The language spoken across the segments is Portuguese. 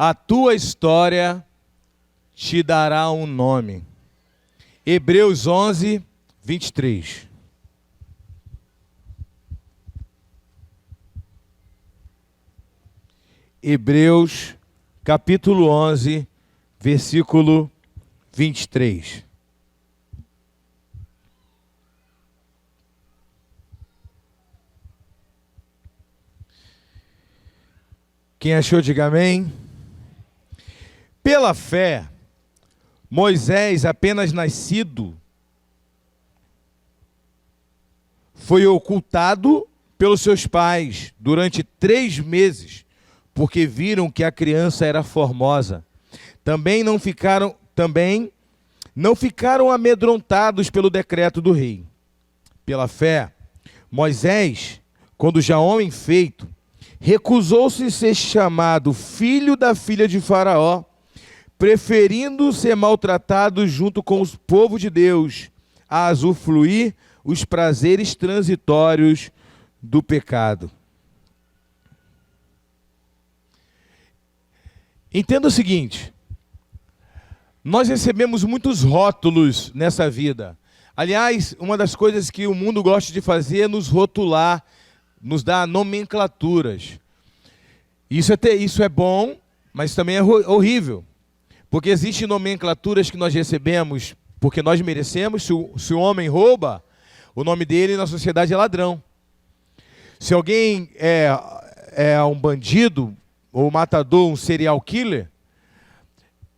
A tua história te dará um nome. Hebreus 11, 23. Hebreus, capítulo 11, versículo 23. Quem achou, diga amém. Pela fé, Moisés, apenas nascido, foi ocultado pelos seus pais durante 3 meses, porque viram que a criança era formosa. Também não ficaram amedrontados pelo decreto do rei. Pela fé, Moisés, quando já homem feito, recusou-se ser chamado filho da filha de Faraó, preferindo ser maltratado junto com o povo de Deus, a usufruir os prazeres transitórios do pecado. Entenda o seguinte: nós recebemos muitos rótulos nessa vida. Aliás, uma das coisas que o mundo gosta de fazer é nos rotular, nos dar nomenclaturas. Isso é bom, mas também é horrível. Porque existem nomenclaturas que nós recebemos porque nós merecemos. Se o homem rouba, o nome dele na sociedade é ladrão. Se alguém é um bandido, ou um matador, um serial killer,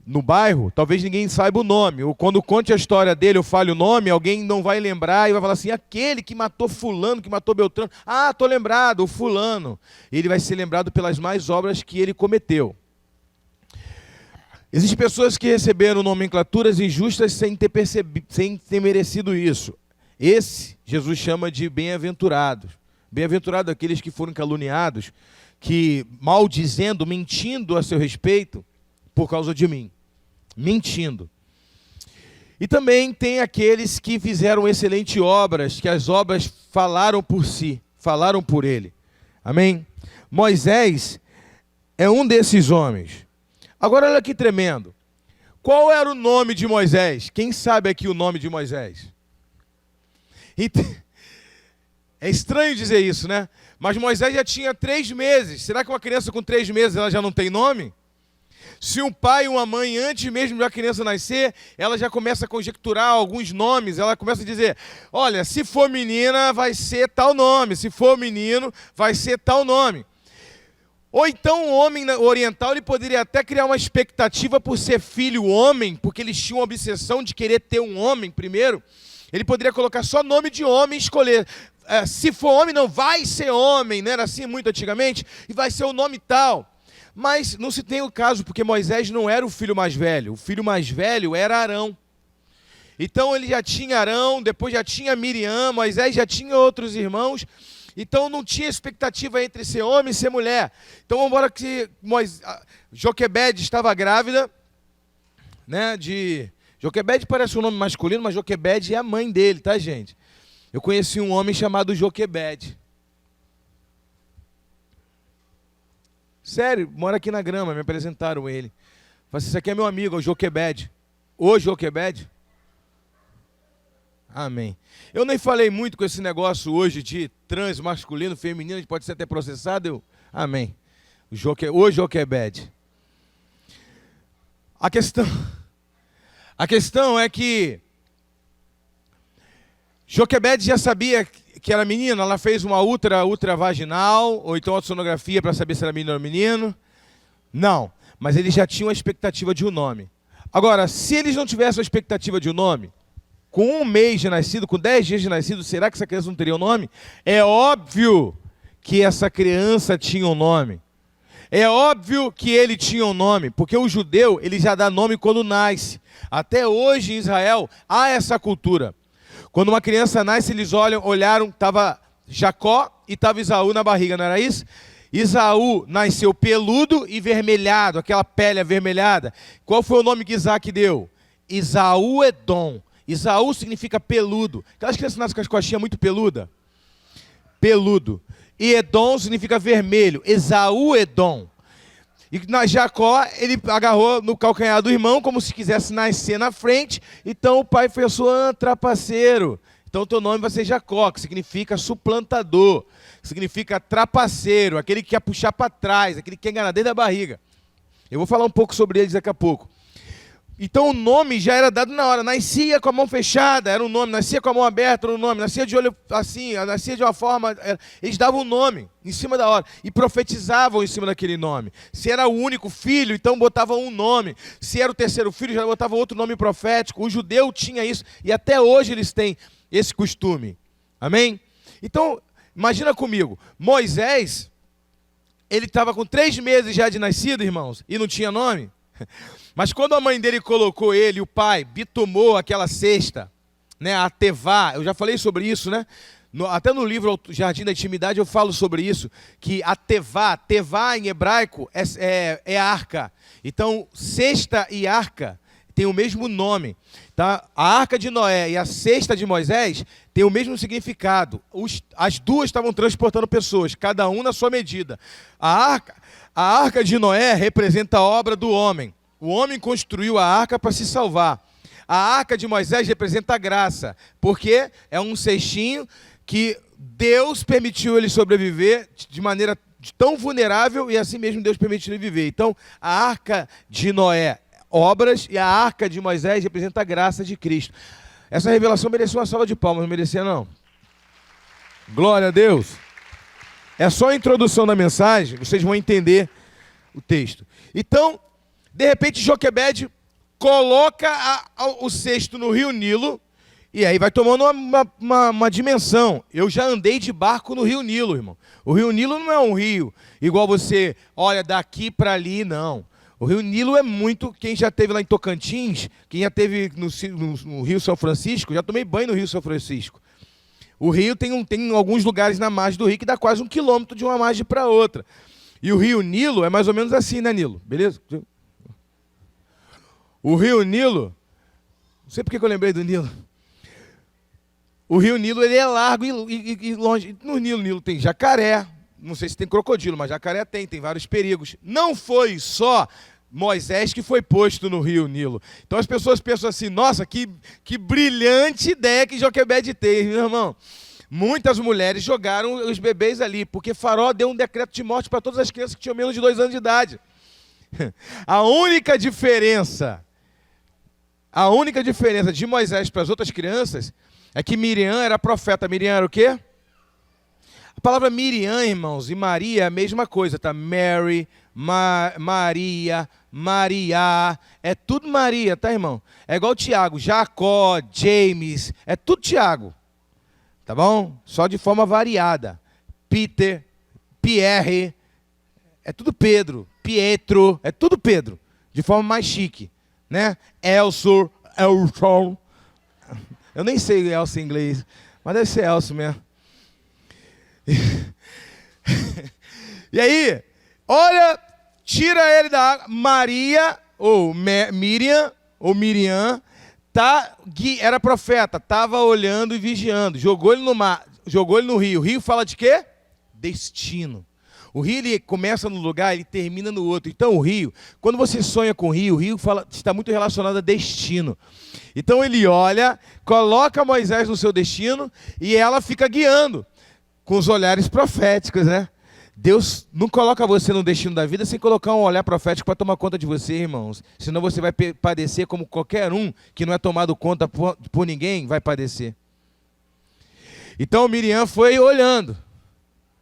no bairro, talvez ninguém saiba o nome. Ou quando conte a história dele, eu fale o nome, alguém não vai lembrar e vai falar assim: aquele que matou fulano, que matou Beltrano. Ah, estou lembrado, o fulano. Ele vai ser lembrado pelas más obras que ele cometeu. Existem pessoas que receberam nomenclaturas injustas sem ter merecido isso. Esse, Jesus chama de bem-aventurados. Bem-aventurados aqueles que foram caluniados, que maldizendo, mentindo a seu respeito, por causa de mim. Mentindo. E também tem aqueles que fizeram excelentes obras, que as obras falaram por si, falaram por ele. Amém? Moisés é um desses homens. Agora olha que tremendo. Qual era o nome de Moisés? Quem sabe aqui o nome de Moisés? É estranho dizer isso, né? Mas Moisés já tinha 3 meses. Será que uma criança com 3 meses ela já não tem nome? Se um pai e uma mãe, antes mesmo da criança nascer, ela já começa a conjecturar alguns nomes. Ela começa a dizer: olha, se for menina, vai ser tal nome. Se for menino, vai ser tal nome. Ou então o homem oriental ele poderia até criar uma expectativa por ser filho homem, porque eles tinham a obsessão de querer ter um homem primeiro. Ele poderia colocar só nome de homem e escolher. Se for homem, não vai ser homem, não era assim muito antigamente, e vai ser o nome tal. Mas não se tem o caso, porque Moisés não era o filho mais velho. O filho mais velho era Arão. Então ele já tinha Arão, depois já tinha Miriam, Moisés já tinha outros irmãos. Então não tinha expectativa entre ser homem e ser mulher. Então vamos embora que Joquebede estava grávida, né, Joquebede parece um nome masculino, mas Joquebede é a mãe dele, tá, gente? Eu conheci um homem chamado Joquebede. Sério, mora aqui na Grama, me apresentaram ele. Falei: isso aqui é meu amigo, o Joquebede. O Joquebede? Amém. Eu nem falei muito com esse negócio hoje de trans, masculino, feminino, a gente pode ser até processado. Amém. O Joquebede. A questão é que Joquebede já sabia que era menina, ela fez uma ultravaginal, ou então a sonografia para saber se era menino ou menino. Não, mas eles já tinham a expectativa de um nome. Agora, se eles não tivessem a expectativa de um nome, com 1 mês de nascido, com 10 dias de nascido, será que essa criança não teria um nome? É óbvio que essa criança tinha um nome. É óbvio que ele tinha um nome, porque o judeu ele já dá nome quando nasce. Até hoje em Israel há essa cultura. Quando uma criança nasce, eles olharam, estava Jacó e estava Esaú na barriga, não era isso? Esaú nasceu peludo e vermelhado, aquela pele avermelhada. Qual foi o nome que Isaac deu? Esaú-Edom. Esaú significa peludo. Aquelas crianças nascem com as costinhas muito peluda. Peludo. E Edom significa vermelho. Esaú-Edom. E Jacó, ele agarrou no calcanhar do irmão, como se quisesse nascer na frente. Então o pai pensou, trapaceiro. Então teu nome vai ser Jacó, que significa suplantador, que significa trapaceiro, aquele que quer puxar para trás, aquele que quer enganar desde a barriga. Eu vou falar um pouco sobre eles daqui a pouco. Então o nome já era dado na hora, nascia com a mão fechada, era um nome, nascia com a mão aberta, era um nome, nascia de olho assim, nascia de uma forma, eles davam um nome em cima da hora e profetizavam em cima daquele nome. Se era o único filho, então botavam um nome. Se era o terceiro filho, já botavam outro nome profético. O judeu tinha isso e até hoje eles têm esse costume. Amém? Então, imagina comigo, Moisés, ele estava com 3 meses já de nascido, irmãos, e não tinha nome. Mas quando a mãe dele colocou ele, o pai, bitumou aquela cesta, né, a tevá, eu já falei sobre isso, né? Até no livro Jardim da Intimidade eu falo sobre isso, que a tevá em hebraico é arca. Então, cesta e arca têm o mesmo nome. Tá? A arca de Noé e a cesta de Moisés têm o mesmo significado. As duas estavam transportando pessoas, cada um na sua medida. A arca de Noé representa a obra do homem. O homem construiu a arca para se salvar. A arca de Moisés representa a graça, porque é um cestinho que Deus permitiu ele sobreviver de maneira tão vulnerável e assim mesmo Deus permitiu ele viver. Então, a arca de Noé, obras, e a arca de Moisés representa a graça de Cristo. Essa revelação merecia uma salva de palmas, não merecia não? Glória a Deus. É só a introdução da mensagem, vocês vão entender o texto. Então, de repente, Joquebede coloca o cesto no rio Nilo, e aí vai tomando uma dimensão. Eu já andei de barco no rio Nilo, irmão. O rio Nilo não é um rio igual você olha daqui para ali, não. O rio Nilo é muito... Quem já esteve lá em Tocantins, quem já esteve no Rio São Francisco, já tomei banho no Rio São Francisco. O rio tem alguns lugares na margem do rio que dá quase 1 quilômetro de uma margem para outra. E o rio Nilo é mais ou menos assim, né, Nilo? Beleza? O rio Nilo, não sei por que eu lembrei do Nilo. O rio Nilo ele é largo e longe. No Nilo tem jacaré, não sei se tem crocodilo, mas jacaré tem vários perigos. Não foi só Moisés que foi posto no rio Nilo. Então as pessoas pensam assim, nossa, que brilhante ideia que Joquebede teve, meu irmão. Muitas mulheres jogaram os bebês ali, porque Faraó deu um decreto de morte para todas as crianças que tinham menos de 2 anos de idade. A única diferença de Moisés para as outras crianças é que Miriam era profeta. Miriam era o quê? A palavra Miriam, irmãos, e Maria é a mesma coisa, tá? Mary, Maria, Maria, é tudo Maria, tá, irmão? É igual Tiago, Jacó, James, é tudo Tiago, tá bom? Só de forma variada. Peter, Pierre, é tudo Pedro, Pietro, é tudo Pedro, de forma mais chique, né? Elson, eu nem sei Elson em inglês, mas deve ser Elson mesmo. E aí, olha, tira ele da água. Maria, ou Miriam, era profeta, estava olhando e vigiando, jogou ele no mar, jogou ele no rio. O rio fala de quê? Destino. O rio ele começa num lugar, ele termina no outro. Então o rio, quando você sonha com o rio está muito relacionado a destino. Então ele olha, coloca Moisés no seu destino e ela fica guiando com os olhares proféticos, né? Deus não coloca você no destino da vida sem colocar um olhar profético para tomar conta de você, irmãos. Senão você vai padecer como qualquer um que não é tomado conta por ninguém vai padecer. Então Miriam foi olhando,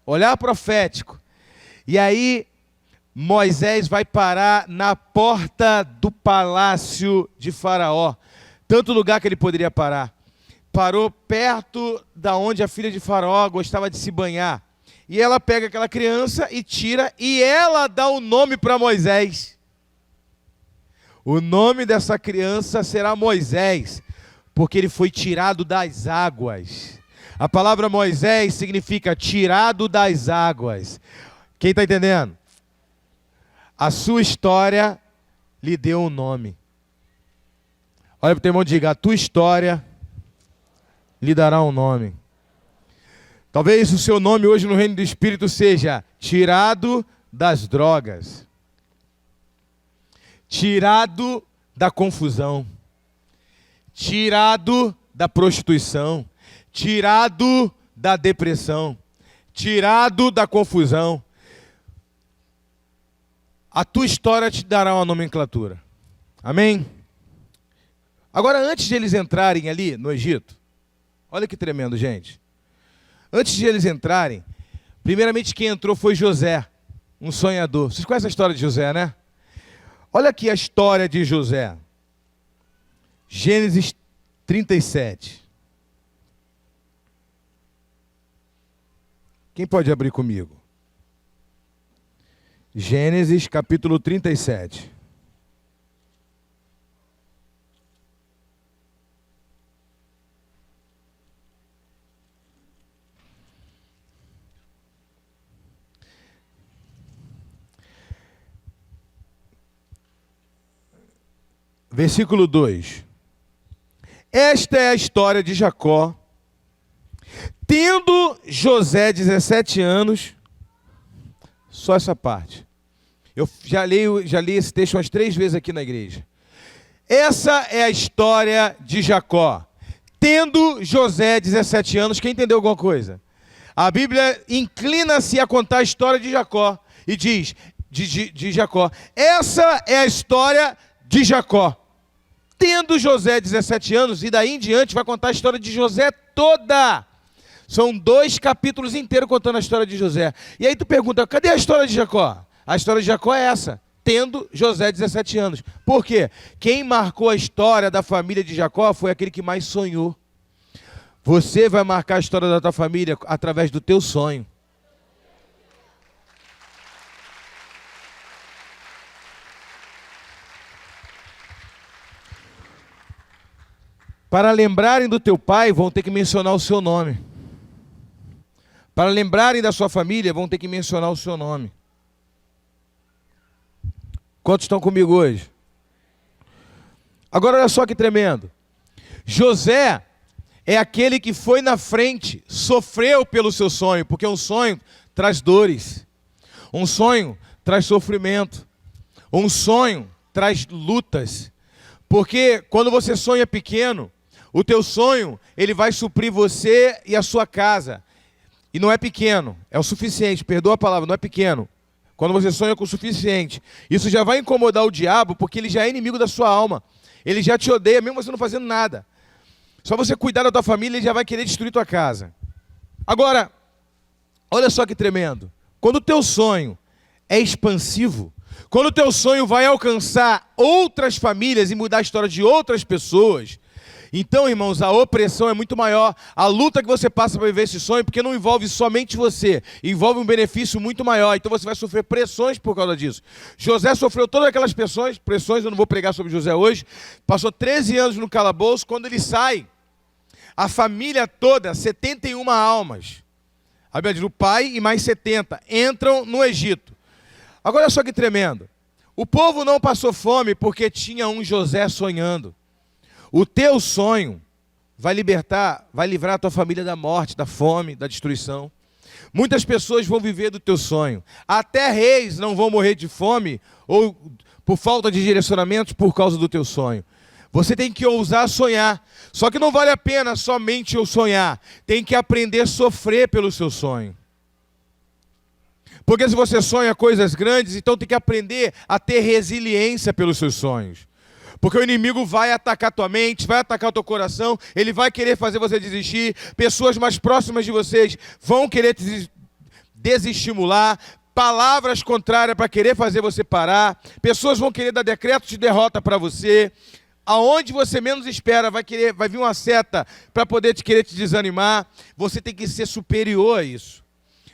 olhar profético. E aí Moisés vai parar na porta do palácio de Faraó. Tanto lugar que ele poderia parar. Parou perto da onde a filha de Faraó gostava de se banhar. E ela pega aquela criança e tira, e ela dá o nome para Moisés. O nome dessa criança será Moisés, porque ele foi tirado das águas. A palavra Moisés significa tirado das águas. Quem está entendendo? A sua história lhe deu um nome. Olha para o teu irmão e diga, a tua história lhe dará um nome. Talvez o seu nome hoje no reino do Espírito seja tirado das drogas, tirado da confusão, tirado da prostituição, tirado da depressão, tirado da confusão. A tua história te dará uma nomenclatura. Amém? Agora, antes de eles entrarem ali no Egito, olha que tremendo, gente. Antes de eles entrarem, primeiramente quem entrou foi José, um sonhador. Vocês conhecem a história de José, né? Olha aqui a história de José. Gênesis 37. Quem pode abrir comigo? Gênesis capítulo 37. Versículo 2. Esta é a história de Jacó. Tendo José 17 anos, só essa parte. Eu já li esse texto umas 3 vezes aqui na igreja. Essa é a história de Jacó. Tendo José 17 anos, quem entendeu alguma coisa? A Bíblia inclina-se a contar a história de Jacó e diz, de Jacó, essa é a história de Jacó. Tendo José 17 anos, e daí em diante vai contar a história de José toda. São 2 capítulos inteiros contando a história de José. E aí tu pergunta, cadê a história de Jacó? A história de Jacó é essa, tendo José 17 anos. Por quê? Quem marcou a história da família de Jacó foi aquele que mais sonhou. Você vai marcar a história da tua família através do teu sonho. Para lembrarem do teu pai, vão ter que mencionar o seu nome. Para lembrarem da sua família, vão ter que mencionar o seu nome. Quantos estão comigo hoje? Agora olha só que tremendo. José é aquele que foi na frente, sofreu pelo seu sonho, porque um sonho traz dores. Um sonho traz sofrimento. Um sonho traz lutas. Porque quando você sonha pequeno, o teu sonho, ele vai suprir você e a sua casa. E não é pequeno, é o suficiente, perdoa a palavra, não é pequeno. Quando você sonha com o suficiente, isso já vai incomodar o diabo, porque ele já é inimigo da sua alma. Ele já te odeia, mesmo você não fazendo nada. Só você cuidar da tua família, ele já vai querer destruir tua casa. Agora, olha só que tremendo. Quando o teu sonho é expansivo, quando o teu sonho vai alcançar outras famílias e mudar a história de outras pessoas, então, irmãos, a opressão é muito maior. A luta que você passa para viver esse sonho, porque não envolve somente você, envolve um benefício muito maior. Então você vai sofrer pressões por causa disso. José sofreu todas aquelas pressões, eu não vou pregar sobre José hoje. Passou 13 anos no calabouço. Quando ele sai, a família toda, 71 almas, a Bíblia diz, o pai e mais 70, entram no Egito. Agora olha só que tremendo. O povo não passou fome porque tinha um José sonhando. O teu sonho vai livrar a tua família da morte, da fome, da destruição. Muitas pessoas vão viver do teu sonho. Até reis não vão morrer de fome ou por falta de direcionamentos por causa do teu sonho. Você tem que ousar sonhar. Só que não vale a pena somente eu sonhar. Tem que aprender a sofrer pelo seu sonho. Porque se você sonha coisas grandes, então tem que aprender a ter resiliência pelos seus sonhos. Porque o inimigo vai atacar tua mente, vai atacar o teu coração, ele vai querer fazer você desistir, pessoas mais próximas de vocês vão querer te desestimular, palavras contrárias para querer fazer você parar, pessoas vão querer dar decretos de derrota para você, aonde você menos espera vai vir uma seta para poder querer te desanimar, você tem que ser superior a isso.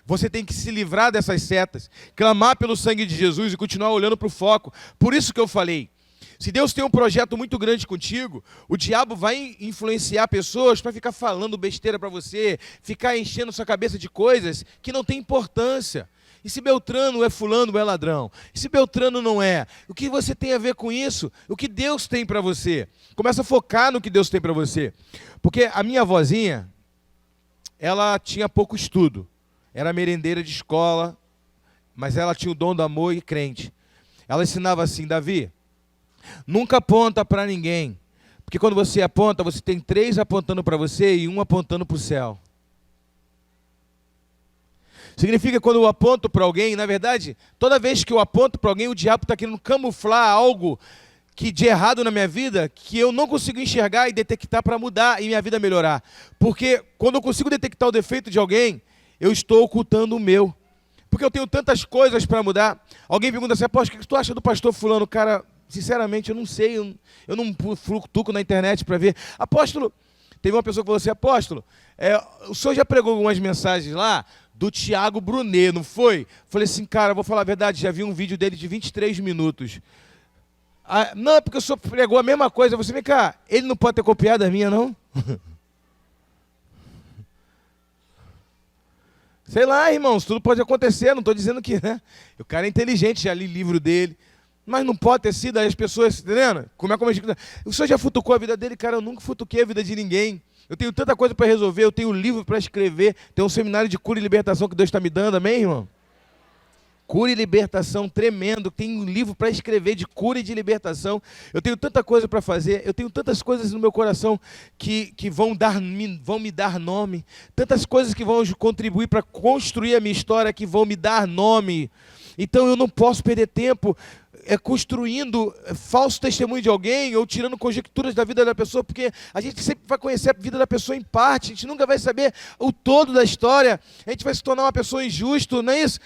Você tem que se livrar dessas setas, clamar pelo sangue de Jesus e continuar olhando para o foco. Por isso que eu falei, se Deus tem um projeto muito grande contigo, o diabo vai influenciar pessoas para ficar falando besteira para você, ficar enchendo sua cabeça de coisas que não tem importância. E se Beltrano é fulano, é ladrão? E se Beltrano não é? O que você tem a ver com isso? O que Deus tem para você? Começa a focar no que Deus tem para você. Porque a minha avózinha, ela tinha pouco estudo. Era merendeira de escola, mas ela tinha o dom do amor e crente. Ela ensinava assim, Davi, Nunca aponta para ninguém. Porque quando você aponta, você tem 3 apontando para você e 1 apontando para o céu. Significa que quando eu aponto para alguém, na verdade, toda vez que eu aponto para alguém, o diabo está querendo camuflar algo de errado na minha vida, que eu não consigo enxergar e detectar para mudar e minha vida melhorar. Porque quando eu consigo detectar o defeito de alguém, eu estou ocultando o meu. Porque eu tenho tantas coisas para mudar. Alguém pergunta assim, apóstolo, o que tu acha do pastor fulano? Cara, sinceramente, eu não sei, eu não flutuco na internet para ver. Apóstolo, teve uma pessoa que falou assim, apóstolo, o senhor já pregou algumas mensagens lá do Tiago Brunet, não foi? Falei assim, cara, vou falar a verdade, já vi um vídeo dele de 23 minutos. Não, é porque o senhor pregou a mesma coisa. Você, vem cá, ele não pode ter copiado a minha, não? Sei lá, irmãos, tudo pode acontecer, não estou dizendo que, né? O cara é inteligente, já li livro dele. Mas não pode ter sido, aí as pessoas, entendendo? O senhor já futucou a vida dele? Cara, eu nunca futuquei a vida de ninguém. Eu tenho tanta coisa para resolver, eu tenho livro para escrever, tenho um seminário de cura e libertação que Deus está me dando, amém, irmão? Cura e libertação tremendo, tenho um livro para escrever de cura e de libertação. Eu tenho tanta coisa para fazer, eu tenho tantas coisas no meu coração que vão me dar nome, tantas coisas que vão contribuir para construir a minha história, que vão me dar nome. Então eu não posso perder tempo construindo falso testemunho de alguém ou tirando conjecturas da vida da pessoa, porque a gente sempre vai conhecer a vida da pessoa em parte, a gente nunca vai saber o todo da história, a gente vai se tornar uma pessoa injusta, não é isso?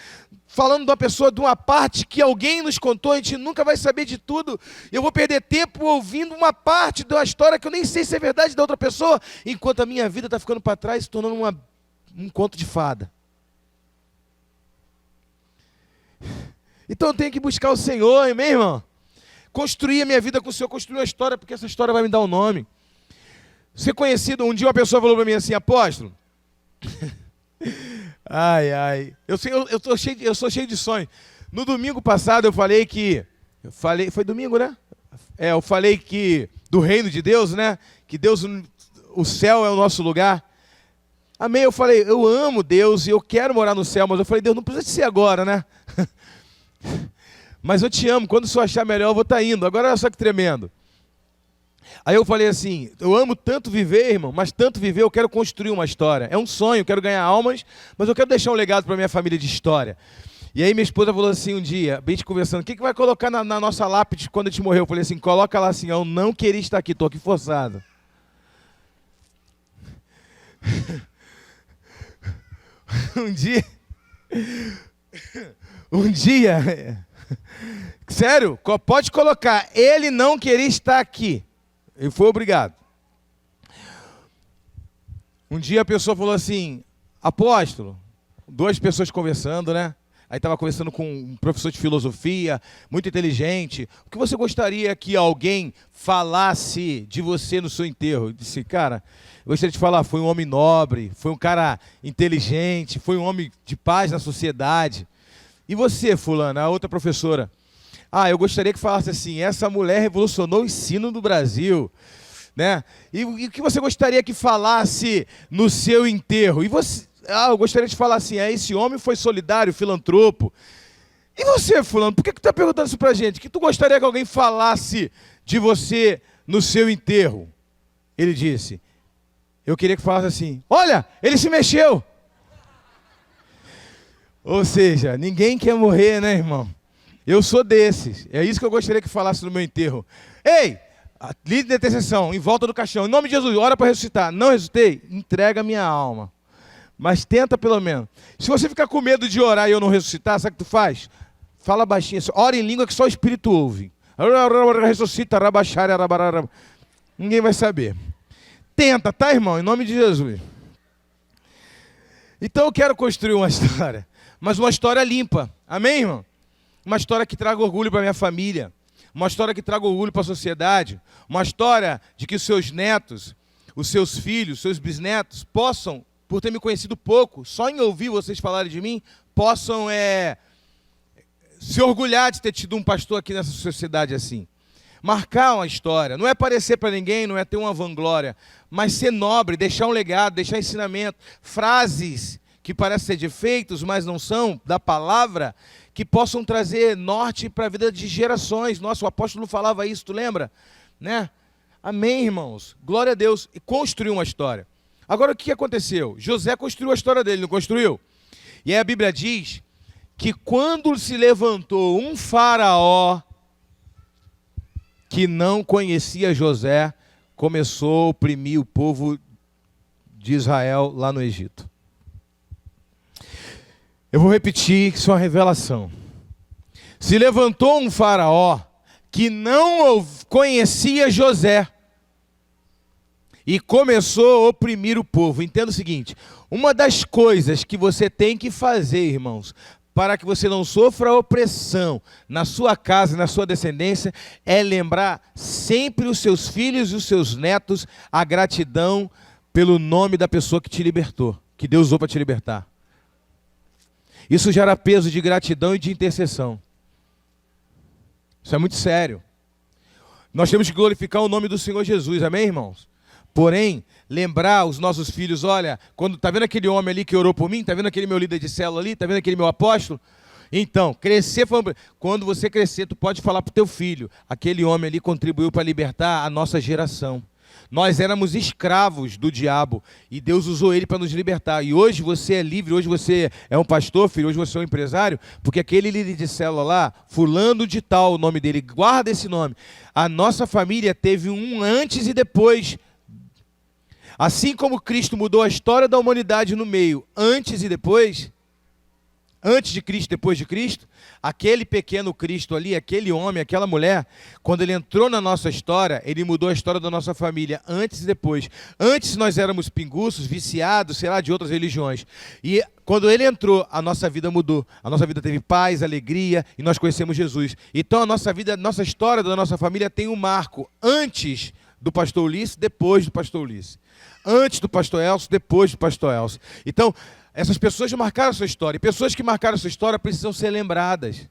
Falando de uma pessoa, de uma parte que alguém nos contou, a gente nunca vai saber de tudo. Eu vou perder tempo ouvindo uma parte de uma história que eu nem sei se é verdade da outra pessoa, enquanto a minha vida está ficando para trás, se tornando um conto de fada. Então eu tenho que buscar o Senhor, amém, irmão? Construir a minha vida com o Senhor, construir uma história, porque essa história vai me dar um nome. Ser conhecido, um dia uma pessoa falou para mim assim, apóstolo, eu sou cheio de sonhos. No domingo passado eu falei, foi domingo, né? Eu falei que do reino de Deus, né? Que Deus, o céu é o nosso lugar. Amém, eu falei, eu amo Deus e eu quero morar no céu, mas eu falei, Deus, não precisa de ser agora, né? Mas eu te amo, quando o senhor achar melhor eu vou estar indo. Agora olha só que tremendo. Aí eu falei assim, eu amo tanto viver, irmão, mas tanto viver eu quero construir uma história. É um sonho, eu quero ganhar almas, mas eu quero deixar um legado para minha família de história. E aí minha esposa falou assim um dia, bem te conversando, o que vai colocar na nossa lápide quando a gente morrer? Eu falei assim, coloca lá assim, eu não queria estar aqui, estou aqui forçado. Um dia, sério, pode colocar, ele não queria estar aqui, ele foi obrigado. Um dia a pessoa falou assim, apóstolo, 2 pessoas conversando, né? Aí estava conversando com um professor de filosofia, muito inteligente, o que você gostaria que alguém falasse de você no seu enterro? Eu disse, cara, eu gostaria de falar, foi um homem nobre, foi um cara inteligente, foi um homem de paz na sociedade. E você, fulana, a outra professora? Eu gostaria que falasse assim, essa mulher revolucionou o ensino do Brasil, né? E o que você gostaria que falasse no seu enterro? E você, eu gostaria de falar assim, esse homem foi solidário, filantropo. E você, fulano, por que tu está perguntando isso pra gente? O que tu gostaria que alguém falasse de você no seu enterro? Ele disse, eu queria que falasse assim, olha, ele se mexeu. Ou seja, ninguém quer morrer, né, irmão? Eu sou desses. É isso que eu gostaria que falasse no meu enterro. Ei, líder de intercessão, em volta do caixão, em nome de Jesus, ora para ressuscitar. Não ressuscitei? Entrega a minha alma. Mas tenta pelo menos. Se você ficar com medo de orar e eu não ressuscitar, sabe o que tu faz? Fala baixinho, ora em língua que só o Espírito ouve. Ressuscita, ninguém vai saber. Tenta, tá, irmão? Em nome de Jesus. Então eu quero construir uma história. Mas uma história limpa. Amém, irmão? Uma história que traga orgulho para minha família. Uma história que traga orgulho para a sociedade. Uma história de que os seus netos, os seus filhos, os seus bisnetos possam, por ter me conhecido pouco, só em ouvir vocês falarem de mim, possam se orgulhar de ter tido um pastor aqui nessa sociedade assim. Marcar uma história. Não é parecer para ninguém, não é ter uma vanglória, mas ser nobre, deixar um legado, deixar ensinamento. Frases que parecem ser defeitos, mas não são, da palavra, que possam trazer norte para a vida de gerações. Nossa, o apóstolo falava isso, tu lembra? Né? Amém, irmãos. Glória a Deus. E construiu uma história. Agora, o que aconteceu? José construiu a história dele, não construiu? E aí a Bíblia diz que quando se levantou um faraó que não conhecia José, começou a oprimir o povo de Israel lá no Egito. Eu vou repetir, isso é uma revelação. Se levantou um faraó que não conhecia José e começou a oprimir o povo. Entenda o seguinte, uma das coisas que você tem que fazer, irmãos, para que você não sofra opressão na sua casa e na sua descendência, é lembrar sempre os seus filhos e os seus netos a gratidão pelo nome da pessoa que te libertou, que Deus usou para te libertar. Isso gera peso de gratidão e de intercessão. Isso é muito sério. Nós temos que glorificar o nome do Senhor Jesus, amém, irmãos? Porém, lembrar os nossos filhos, olha, quando tá vendo aquele homem ali que orou por mim, tá vendo aquele meu líder de célula ali, tá vendo aquele meu apóstolo? Então, crescer, quando você crescer, tu pode falar pro teu filho, aquele homem ali contribuiu para libertar a nossa geração. Nós éramos escravos do diabo e Deus usou ele para nos libertar. E hoje você é livre, hoje você é um pastor, filho, hoje você é um empresário, porque aquele líder de célula lá, fulano de tal, o nome dele, guarda esse nome. A nossa família teve um antes e depois. Assim como Cristo mudou a história da humanidade no meio, antes e depois, antes de Cristo, depois de Cristo, aquele pequeno Cristo ali, aquele homem, aquela mulher, quando ele entrou na nossa história, ele mudou a história da nossa família, antes e depois. Antes nós éramos pinguços, viciados, sei lá, de outras religiões. E quando ele entrou, a nossa vida mudou. A nossa vida teve paz, alegria, e nós conhecemos Jesus. Então a nossa vida, a nossa história da nossa família tem um marco antes do pastor Ulisses, depois do pastor Ulisses. Antes do pastor Elcio, depois do pastor Elcio. Então, essas pessoas já marcaram a sua história. E pessoas que marcaram a sua história precisam ser lembradas.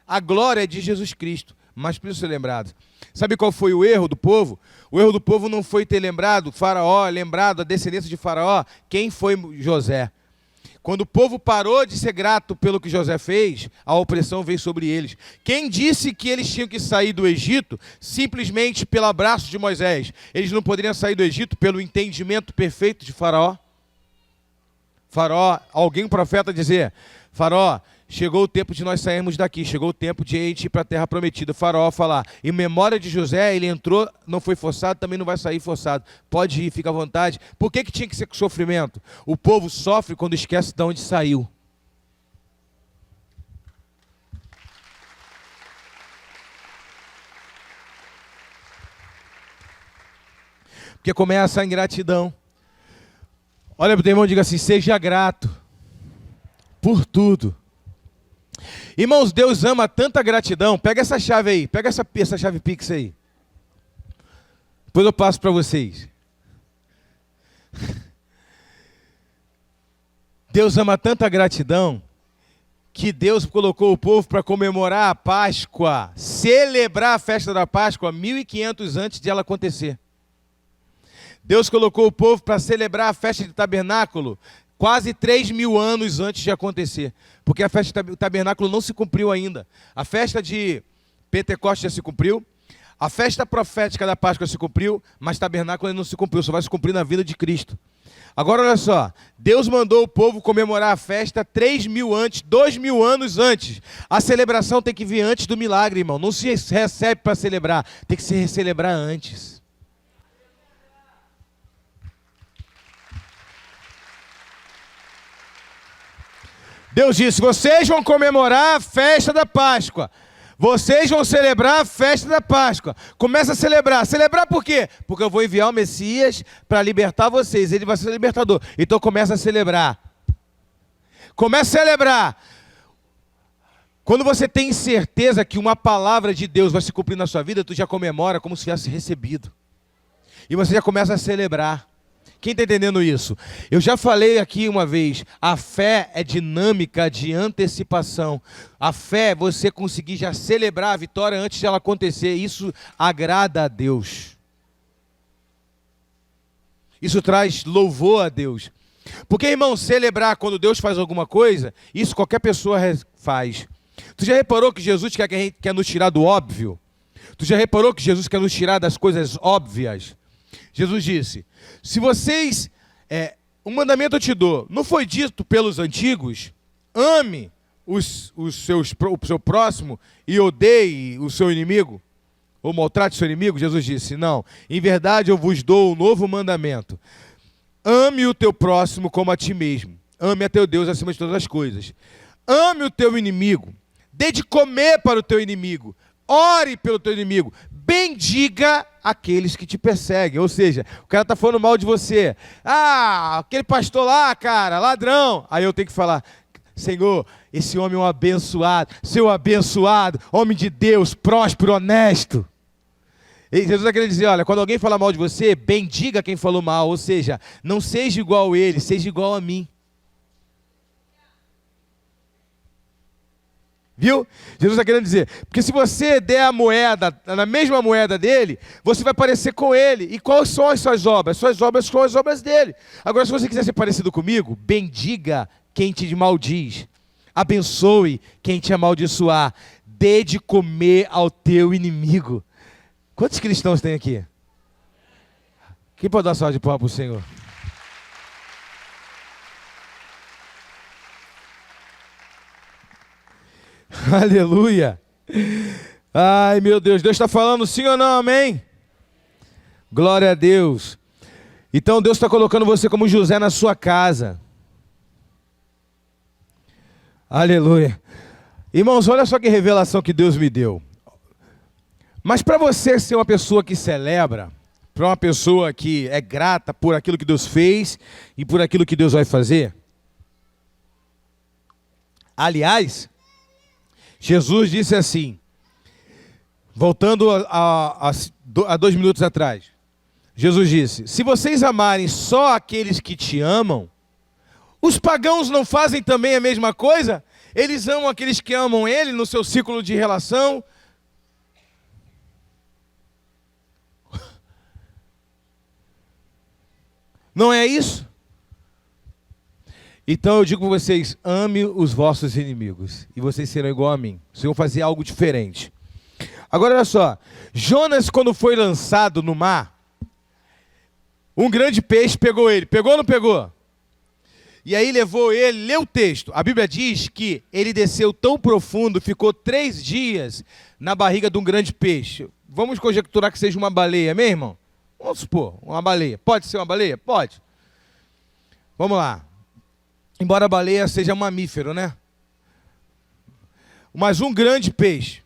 A glória é de Jesus Cristo, mas precisam ser lembradas. Sabe qual foi o erro do povo? O erro do povo não foi ter lembrado Faraó, lembrado a descendência de Faraó. Quem foi José? Quando o povo parou de ser grato pelo que José fez, a opressão veio sobre eles. Quem disse que eles tinham que sair do Egito simplesmente pelo abraço de Moisés? Eles não poderiam sair do Egito pelo entendimento perfeito de Faraó? Faraó, alguém, um profeta, dizer, Faraó, chegou o tempo de nós sairmos daqui, chegou o tempo de a gente ir para a terra prometida. Faraó falar, em memória de José, ele entrou, não foi forçado, também não vai sair forçado. Pode ir, fica à vontade. Por que tinha que ser com sofrimento? O povo sofre quando esquece de onde saiu. Porque começa a ingratidão. Olha para o teu irmão e diga assim, seja grato por tudo. Irmãos, Deus ama tanta gratidão. Pega essa chave aí, pega essa chave Pix aí. Depois eu passo para vocês. Deus ama tanta gratidão que Deus colocou o povo para comemorar a Páscoa, celebrar a festa da Páscoa 1500 antes de ela acontecer. Deus colocou o povo para celebrar a festa de tabernáculo quase 3.000 anos antes de acontecer. Porque a festa do tabernáculo não se cumpriu ainda. A festa de Pentecostes já se cumpriu. A festa profética da Páscoa se cumpriu, mas o tabernáculo ainda não se cumpriu. Só vai se cumprir na vida de Cristo. Agora olha só. Deus mandou o povo comemorar a festa 3.000 antes, 2.000 anos antes. A celebração tem que vir antes do milagre, irmão. Não se recebe para celebrar. Tem que se celebrar antes. Deus disse, vocês vão comemorar a festa da Páscoa. Vocês vão celebrar a festa da Páscoa. Começa a celebrar. Celebrar por quê? Porque eu vou enviar o Messias para libertar vocês. Ele vai ser o libertador. Então começa a celebrar. Começa a celebrar. Quando você tem certeza que uma palavra de Deus vai se cumprir na sua vida, tu já comemora como se tivesse recebido. E você já começa a celebrar. Quem está entendendo isso? Eu já falei aqui uma vez, a fé é dinâmica de antecipação. A fé é você conseguir já celebrar a vitória antes de ela acontecer. Isso agrada a Deus. Isso traz louvor a Deus. Porque, irmão, celebrar quando Deus faz alguma coisa, isso qualquer pessoa faz. Tu já reparou que Jesus quer nos tirar do óbvio? Tu já reparou que Jesus quer nos tirar das coisas óbvias? Jesus disse, se vocês, um mandamento eu te dou, não foi dito pelos antigos? Ame o seu próximo e odeie o seu inimigo? Ou maltrate o seu inimigo? Jesus disse, não, em verdade eu vos dou um novo mandamento. Ame o teu próximo como a ti mesmo. Ame a teu Deus acima de todas as coisas. Ame o teu inimigo. Dê de comer para o teu inimigo. Ore pelo teu inimigo. Bendiga aqueles que te perseguem. Ou seja, o cara está falando mal de você. Ah, aquele pastor lá, cara, ladrão. Aí eu tenho que falar, Senhor, esse homem é um abençoado. Seu abençoado, homem de Deus, próspero, honesto. E Jesus está querendo dizer, olha, quando alguém fala mal de você, bendiga quem falou mal. Ou seja, não seja igual a ele, seja igual a mim. Viu? Jesus está querendo dizer, porque se você der a moeda, na mesma moeda dele, você vai parecer com ele. E quais são as suas obras? Suas obras são as obras dele. Agora, se você quiser ser parecido comigo, bendiga quem te maldiz. Abençoe quem te amaldiçoar. Dê de comer ao teu inimigo. Quantos cristãos tem aqui? Quem pode dar salva de palmas para o Senhor? Aleluia. Ai, meu Deus. Deus está falando sim ou não, amém? Glória a Deus. Então Deus está colocando você como José na sua casa. Aleluia. Irmãos, olha só que revelação que Deus me deu. Mas para você ser uma pessoa que celebra, para uma pessoa que é grata por aquilo que Deus fez e por aquilo que Deus vai fazer. Aliás, Jesus disse assim, voltando a 2 minutos atrás, Jesus disse, se vocês amarem só aqueles que te amam, os pagãos não fazem também a mesma coisa? Eles amam aqueles que amam ele no seu ciclo de relação. Não é isso? Então eu digo para vocês, ame os vossos inimigos, e vocês serão igual a mim. Vocês vão fazer algo diferente. Agora olha só, Jonas quando foi lançado no mar, um grande peixe pegou ele. Pegou ou não pegou? E aí levou ele, lê o texto. A Bíblia diz que ele desceu tão profundo, ficou 3 dias na barriga de um grande peixe. Vamos conjecturar que seja uma baleia, meu irmão? Vamos supor, uma baleia. Pode ser uma baleia? Pode. Vamos lá. Embora a baleia seja mamífero, né? Mas um grande peixe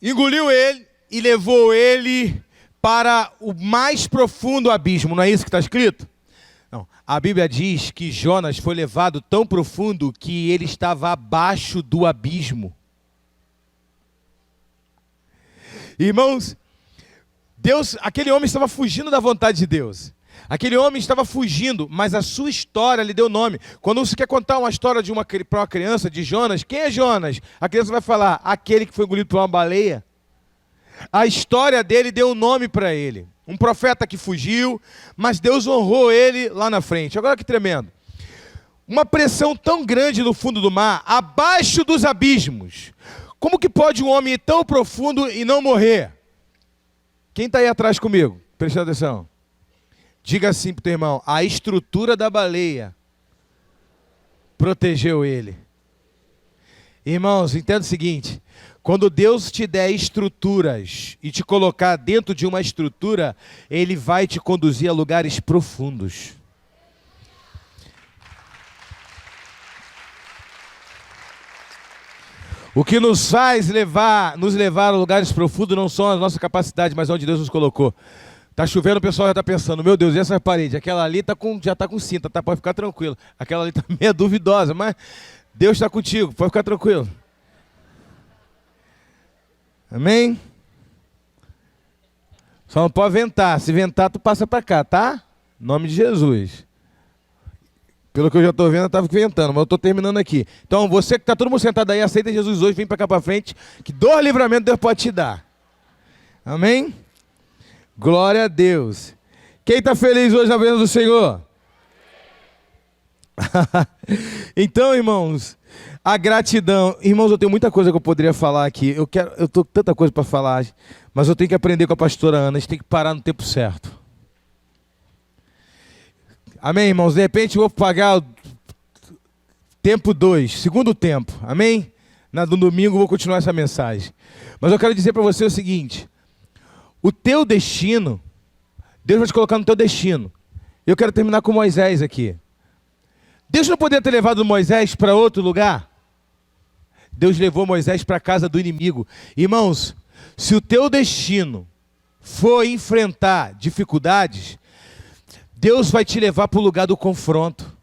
engoliu ele e levou ele para o mais profundo abismo. Não é isso que está escrito? Não. A Bíblia diz que Jonas foi levado tão profundo que ele estava abaixo do abismo. Irmãos, aquele homem estava fugindo da vontade de Deus. Aquele homem estava fugindo, mas a sua história lhe deu nome. Quando você quer contar uma história para uma criança de Jonas, quem é Jonas? A criança vai falar, aquele que foi engolido por uma baleia. A história dele deu um nome para ele. Um profeta que fugiu, mas Deus honrou ele lá na frente. Agora que tremendo. Uma pressão tão grande no fundo do mar, abaixo dos abismos. Como que pode um homem ir tão profundo e não morrer? Quem está aí atrás comigo? Presta atenção. Diga assim para o teu irmão, a estrutura da baleia protegeu ele. Irmãos, entenda o seguinte, quando Deus te der estruturas e te colocar dentro de uma estrutura, Ele vai te conduzir a lugares profundos. O que nos faz nos levar a lugares profundos não são as nossas capacidades, mas onde Deus nos colocou. Tá chovendo, o pessoal já está pensando, meu Deus, e essa parede? Aquela ali já está com cinta, tá? Pode ficar tranquilo. Aquela ali está meio duvidosa, mas Deus está contigo, pode ficar tranquilo. Amém? Só não pode ventar. Se ventar, tu passa para cá, tá? Em nome de Jesus. Pelo que eu já estou vendo, eu estava ventando, mas eu estou terminando aqui. Então, você que está todo mundo sentado aí, aceita Jesus hoje, vem para cá para frente, que dor livramento Deus pode te dar. Amém? Glória a Deus. Quem está feliz hoje na presença do Senhor? Então, irmãos, A gratidão. Irmãos, eu tenho muita coisa que eu poderia falar aqui. Eu tô com tanta coisa para falar, mas eu tenho que aprender com a pastora Ana. A gente tem que parar no tempo certo. Amém, irmãos? De repente eu vou pagar o tempo 2, segundo tempo. Amém? No domingo eu vou continuar essa mensagem. Mas eu quero dizer para você o seguinte. O teu destino, Deus vai te colocar no teu destino. Eu quero terminar com Moisés aqui. Deus não poderia ter levado Moisés para outro lugar? Deus levou Moisés para a casa do inimigo. Irmãos, se o teu destino for enfrentar dificuldades, Deus vai te levar para o lugar do confronto.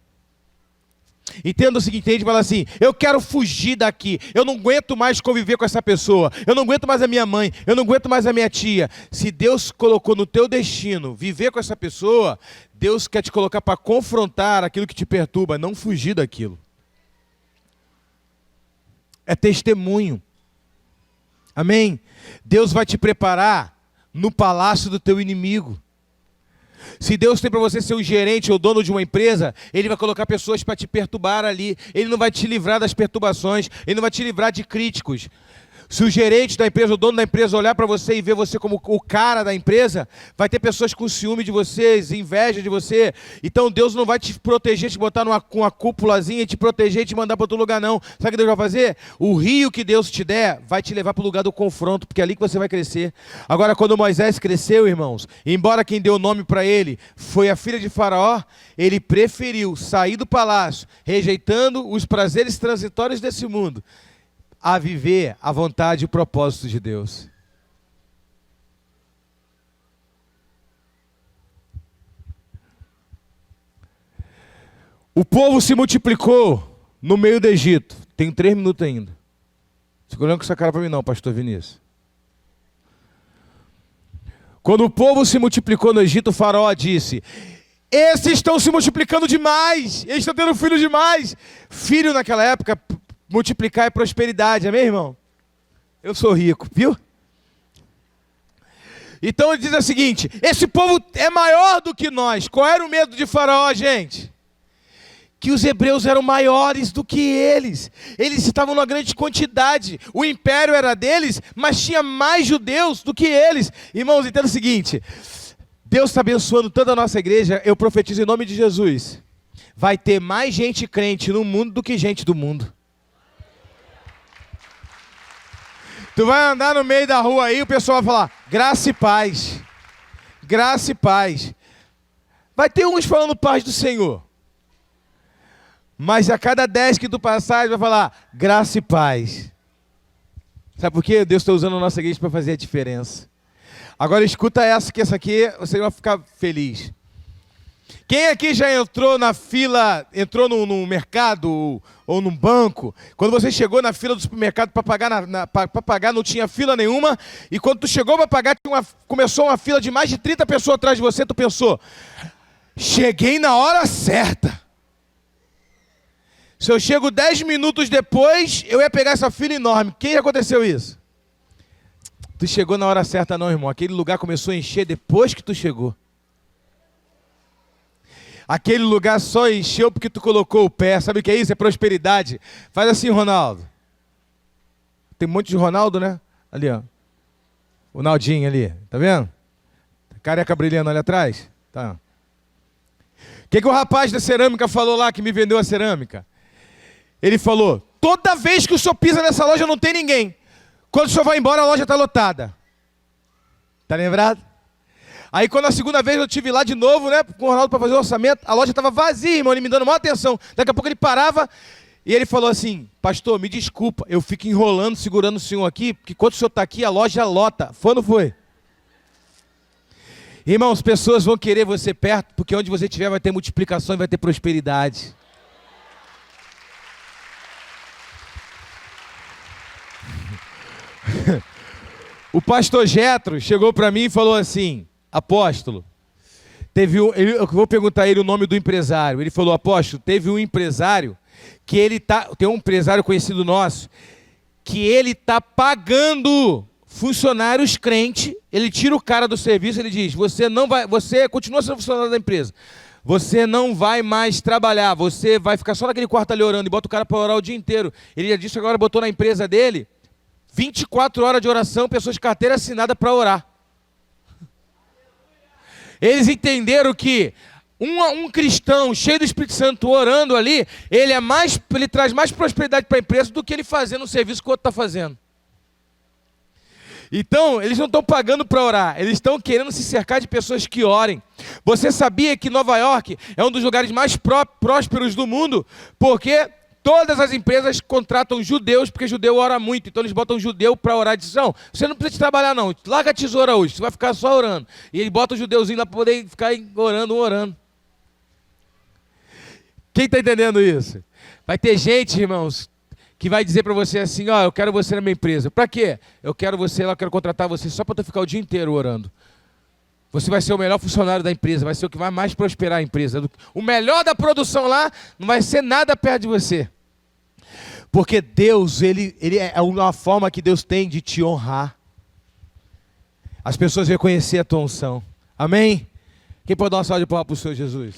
Entenda o seguinte, a gente fala assim, eu quero fugir daqui, eu não aguento mais conviver com essa pessoa, eu não aguento mais a minha mãe, eu não aguento mais a minha tia. Se Deus colocou no teu destino viver com essa pessoa, Deus quer te colocar para confrontar aquilo que te perturba, não fugir daquilo. É testemunho. Amém? Deus vai te preparar no palácio do teu inimigo. Se Deus tem para você ser o gerente ou dono de uma empresa, Ele vai colocar pessoas para te perturbar ali. Ele não vai te livrar das perturbações, Ele não vai te livrar de críticos. Se o gerente da empresa, o dono da empresa olhar para você e ver você como o cara da empresa, vai ter pessoas com ciúme de você, inveja de você. Então Deus não vai te proteger, te botar com uma cúpulazinha, te proteger e te mandar para outro lugar não. Sabe o que Deus vai fazer? O rio que Deus te der vai te levar para o lugar do confronto, porque é ali que você vai crescer. Agora, quando Moisés cresceu, irmãos, embora quem deu o nome para ele foi a filha de Faraó, ele preferiu sair do palácio, rejeitando os prazeres transitórios desse mundo, a viver a vontade e o propósito de Deus. O povo se multiplicou no meio do Egito. Tenho 3 minutos ainda. Fica olhando com essa cara para mim não, pastor Vinícius. Quando o povo se multiplicou no Egito, o faraó disse, esses estão se multiplicando demais, eles estão tendo filho demais. Filho naquela época, multiplicar é prosperidade, amém, irmão? Eu sou rico, viu? Então ele diz o seguinte, esse povo é maior do que nós. Qual era o medo de Faraó, gente? Que os hebreus eram maiores do que eles. Eles estavam numa grande quantidade. O império era deles, mas tinha mais judeus do que eles. Irmãos, entenda o seguinte, Deus está abençoando toda a nossa igreja, eu profetizo em nome de Jesus. Vai ter mais gente crente no mundo do que gente do mundo. Tu vai andar no meio da rua aí, o pessoal vai falar, graça e paz. Graça e paz. Vai ter uns falando paz do Senhor. Mas a cada 10 que tu passar, vai falar, graça e paz. Sabe por quê? Deus está usando a nossa igreja para fazer a diferença. Agora escuta essa, que essa aqui você vai ficar feliz. Quem aqui já entrou na fila, entrou no mercado ou num banco, quando você chegou na fila do supermercado para pagar, não tinha fila nenhuma, e quando tu chegou para pagar, começou uma fila de mais de 30 pessoas atrás de você, tu pensou, cheguei na hora certa. Se eu chego 10 minutos depois, eu ia pegar essa fila enorme. Quem já aconteceu isso? Tu chegou na hora certa não, irmão. Aquele lugar começou a encher depois que tu chegou. Aquele lugar só encheu porque tu colocou o pé. Sabe o que é isso? É prosperidade. Faz assim, Ronaldo. Tem um monte de Ronaldo, né? Ali, ó. O Naldinho ali. Tá vendo? Careca brilhando ali atrás. Tá. O que o rapaz da cerâmica falou lá, que me vendeu a cerâmica? Ele falou, toda vez que o senhor pisa nessa loja não tem ninguém. Quando o senhor vai embora, a loja está lotada. Tá lembrado? Aí quando a segunda vez eu estive lá de novo, né, com o Ronaldo para fazer o orçamento, a loja estava vazia, irmão, ele me dando maior atenção. Daqui a pouco ele parava e ele falou assim, pastor, me desculpa, eu fico enrolando, segurando o senhor aqui, porque quando o senhor está aqui, a loja lota. Foi ou não foi? Irmãos, pessoas vão querer você perto, porque onde você estiver vai ter multiplicação e vai ter prosperidade. O pastor Jetro chegou para mim e falou assim, apóstolo, eu vou perguntar a ele o nome do empresário. Ele falou, apóstolo, teve um empresário que tem um empresário conhecido nosso, que ele está pagando funcionários crentes, ele tira o cara do serviço, ele diz, você continua sendo funcionário da empresa, Você não vai mais trabalhar, você vai ficar só naquele quarto ali orando e bota o cara para orar o dia inteiro. Ele já disse agora, botou na empresa dele 24 horas de oração, pessoas de carteira assinada para orar. Eles entenderam que um cristão cheio do Espírito Santo orando ali, ele traz mais prosperidade para a empresa do que ele fazendo o serviço que o outro está fazendo. Então, eles não estão pagando para orar, eles estão querendo se cercar de pessoas que orem. Você sabia que Nova York é um dos lugares mais prósperos do mundo? Porque todas as empresas contratam judeus, porque judeu ora muito. Então eles botam judeu para orar. Dizem, não, você não precisa trabalhar não, larga a tesoura hoje, você vai ficar só orando. E ele bota o judeuzinho lá para poder ficar orando. Quem está entendendo isso? Vai ter gente, irmãos, que vai dizer para você assim, ó, eu quero você na minha empresa. Para quê? Eu quero contratar você só para tu ficar o dia inteiro orando. Você vai ser o melhor funcionário da empresa, vai ser o que vai mais prosperar a empresa. O melhor da produção lá não vai ser nada perto de você. Porque Deus, ele é uma forma que Deus tem de te honrar. As pessoas reconhecer a tua unção. Amém? Quem pode dar uma salva de palmas para o Senhor Jesus?